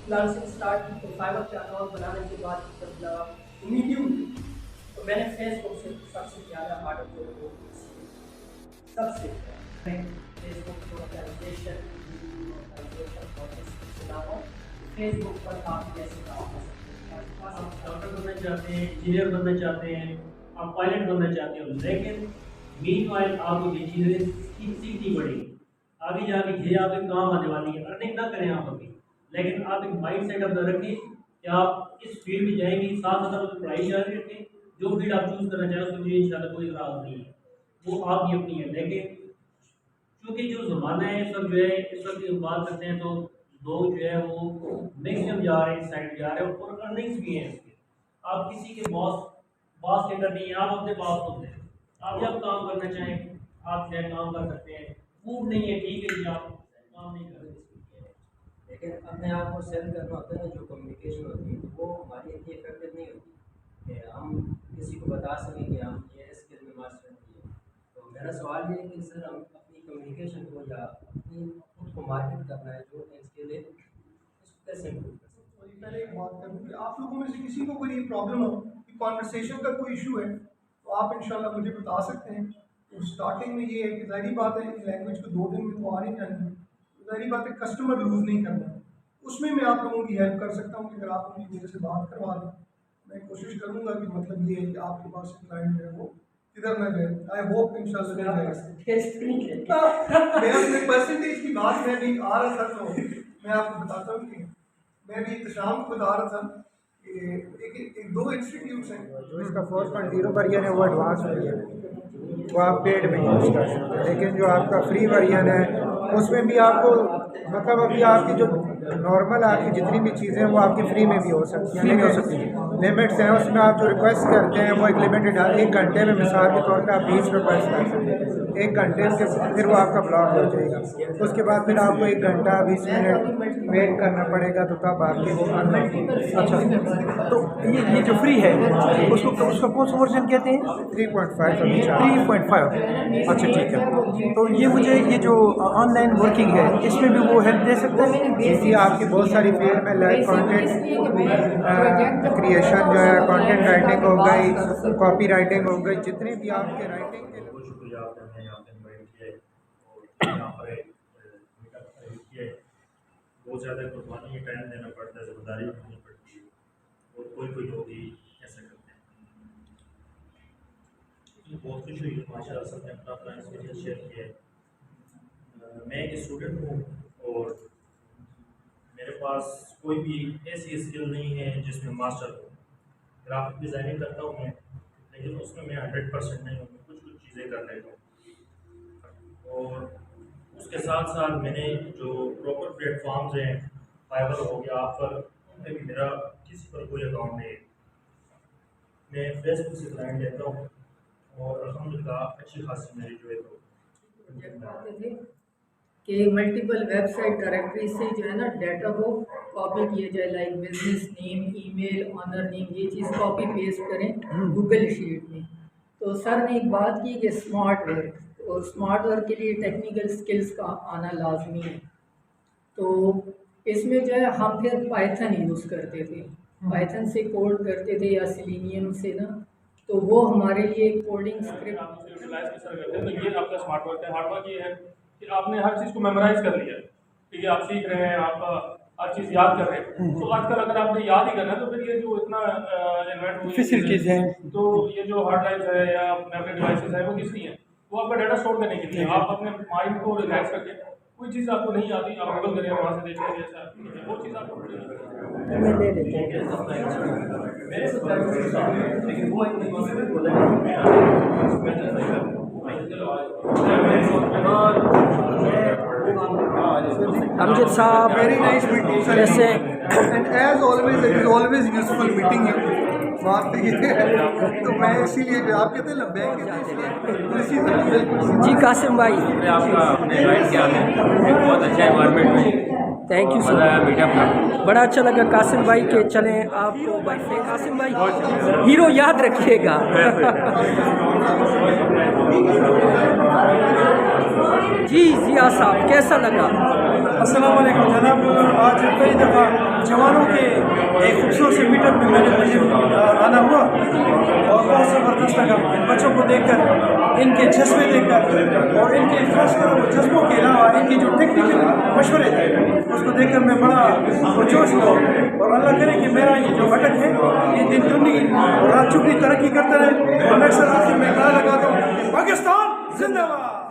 Freelancing start की तो fibre पे अकाउंट बनाने के बाद जब उम्मीद ही हुई तो मैंने फेसबुक से सबसे ज़्यादा ऑर्डर जो है वो सबसे फेसबुक मोनेटाइजेशन और इसके अलावा फेसबुक पर आप कैसे काम कर सकते हैं। आप डॉक्टर बनना चाहते हैं, इंजीनियर बनना चाहते हैं, आप पायलट बनना चाहते हो, लेकिन मीनवाइल आपको ये चीज़ें सीखनी पड़ेगी। आगे जाके ये आपके काम आने वाली है। अर्निंग ना करें आप अभी, लेकिन आप एक माइंड सेट अपना रखें कि आप इस फील्ड में जाएंगे, साथ साथ अपनी पढ़ाई जारी रखें। जो फील्ड आप चूज़ करना चाहें उसमें मुझे इंशाल्लाह कोई इतराज़ नहीं है, वो आपकी अपनी है। लेकिन क्योंकि जो ज़माना है इस वक्त जो है, इस वक्त की बात करते हैं तो लोग जो है वो मैक्सिमम जा रहे हैं, इस साइड जा रहे हैं और अर्निंग्स भी हैं इसके। आप किसी के बॉस के अंदर नहीं है, आप अपने बॉस होते हैं। आप जब काम करना चाहें आप जो है काम कर सकते हैं। फूड नहीं है, ठीक है जी, आप काम नहीं कर रहे। लेकिन अपने आप को सेल करना होता है ना, जो कम्युनिकेशन होती है वो हमारी इतनी इफेक्टिव नहीं होती कि हम किसी को बता सकें कि हम ये स्किल में मास्टर हैं। तो मेरा सवाल ये है कि सर हम अपनी कम्युनिकेशन को या अपनी खुद को मार्केट करना है जो स्किल है उसको कैसे इम्प्रूव कर सकते वही पहले एक बात करूँ कि आप लोगों में से किसी को कोई प्रॉब्लम हो कि कॉन्वर्सेशन का कोई इशू है तो आप इंशाल्लाह मुझे बता सकते हैं। तो स्टार्टिंग में ये है कि ज़ाहिर बात है कि लैंग्वेज को 2 दिन में तो आ नहीं जाएंगे, तो ज़ाहिर बात है कस्टमर लूज़ नहीं करना। उसमें मैं आप लोगों की हेल्प कर सकता हूँ कि अगर आप अपनी मेरे से बात करवा दें, मैं कोशिश करूँगा कि मतलब ये है कि आपके पास से क्लाइंट है वो किधर ना जाए। आई होप इंशाल्लाह नहीं जाएगा। मैं अपने परसेंटेज की बात में भी आ रहा था तो मैं आपको बताता हूँ कि मैं भी शाम को बता रहा था कि एक दो इंस्टीट्यूट्स हैं जो इसका 4.0 वर्जन है वो एडवांस वर्जन है, वो आप पेड में यूज़ कर सकते हैं। लेकिन जो आपका फ्री वर्जन है उसमें भी आपको मतलब अभी आपकी जो नॉर्मल आपकी जितनी भी चीज़ें हैं वो आपकी फ्री में भी हो सकती हैं, नहीं हो सकती। लिमिट्स हैं उसमें, आप जो रिक्वेस्ट करते हैं वो एक लिमिटेड है। 1 घंटे में मिसाल के तौर पर आप 20 रिक्वेस्ट कर सकते हैं। 1 घंटे के फिर वो आपका ब्लॉक हो जाएगा। उसके बाद फिर आपको 1 घंटा 20 मिनट वेट करना पड़ेगा, तो तब आपकी वो अच्छा, तो ये जो फ्री है उसको उसका कौन सा वर्जन कहते हैं? 3.5 3.5। अच्छा ठीक है। तो ये मुझे ये जो ऑनलाइन वर्किंग है इसमें भी वो हेल्प दे सकता है? इसी आपकी बहुत सारी फील्ड में लाइक कंटेंट क्रिएशन जो है, कंटेंट राइटिंग हो गई, कॉपी राइटिंग हो गई, जितनी भी आपके राइटिंग के बहुत शुक्रिया आपने हमें यहाँ पे इन्वाइट किया है और यहाँ पर मीटअप अरेंज किया है। बहुत ज़्यादा कुर्बानी टाइम देना पड़ता है, जिम्मेदारी उठानी पड़ती है और कोई लोग ही ऐसा करते हैं। बहुत खुश हुई माशाल्लाह, सबने अपना अपना एक्सपीरियंस शेयर किया है। मैं एक स्टूडेंट हूँ और मेरे पास कोई भी ऐसी स्किल नहीं है जिसमें मास्टर हो। ग्राफिक डिज़ाइनिंग करता हूँ मैं, लेकिन उसमें मैं 100% नहीं हूँ, कुछ चीज़ें कर लेता हूँ। और उसके साथ साथ मैंने जो प्रॉपर प्लेटफॉर्म्स हैं, फाइवर हो गया, ऑफर, उनमें भी मेरा किसी पर कोई अकाउंट नहीं है। मैं फेसबुक से क्लाइंट लेता हूँ और अल्हम्दुलिल्लाह अच्छी खासी मेरी जो है तो कि मल्टीपल वेबसाइट डायरेक्टरी से जो है ना डाटा को कॉपी किया जाए, like business name, email, owner name, ये चीज़ कॉपी पेस्ट करें गूगल शीट में। तो सर ने एक बात की कि स्मार्ट वर्क, और स्मार्ट वर्क के लिए टेक्निकल स्किल्स का आना लाजमी है। तो इसमें जो है हम फिर पाइथन यूज़ करते थे, पाइथन से कोड करते थे या सेलेनियम से ना, तो वो हमारे लिए कोडिंग स्क्रिप्ट यूटिलाइज किस तरह करते हैं। तो ये आपका स्मार्ट वर्क है। हार्ड वर्क ये है कि आपने हर चीज़ को मेमोराइज कर लिया, ठीक है, आप सीख रहे हैं, आप हर चीज़ याद कर रहे हैं। तो आजकल अगर आपने याद ही करना है तो फिर ये जो इतना इन्वेंट हुई फैसिलिटीज़ हैं, तो ये जो हार्ड ड्राइव है या मेमोरी डिवाइसेस है वो किस लिए हैं? वो आपका डाटा स्टोर करने के लिए। आप अपने माइंड को रिलैक्स करके कोई चीज़ आपको नहीं आती आप गूगल करें, वहाँ से देख लेंगे, अच्छा वो चीज़ आपको ले लेते हैं। अमजद साहब वेरी नाइस मीटिंग सर, जैसे and as always it is always useful meeting है। बात तो ये है, तो मैं इसीलिए जो आप कहते हैं ना बैंक के इसी तरह बिल्कुल जी कासिम भाई, आपका इन्वाइट किया है, एक बहुत अच्छा इन्वायरमेंट में थैंक यू सर, मीटअप का बड़ा अच्छा लगा कासिम भाई के। चलें आपको भाई कासिम भाई हीरो याद रखिएगा। जी जिया साहब, कैसा लगा? अस्सलाम वालेकुम जनाब, आज कई दफ़ा जवानों के एक खूबसूरत से मीटअप में मुझे आना हुआ और बहुत ज़बरदस्त लगा। बच्चों को देखकर, इनके जज्बे देखकर और इनके खासकर जज्बों के अलावा इनकी जो टेक्निकल मशवरे थे उसको देखकर मैं बड़ा पुरजोश हुआ। और अल्लाह करे कि मेरा ये जो भटक है ये दिन दुनी और रात चुगनी तरक्की करता रहे। और मैं सर आखिर में कहा लगा दूँ, पाकिस्तान जिंदाबाद।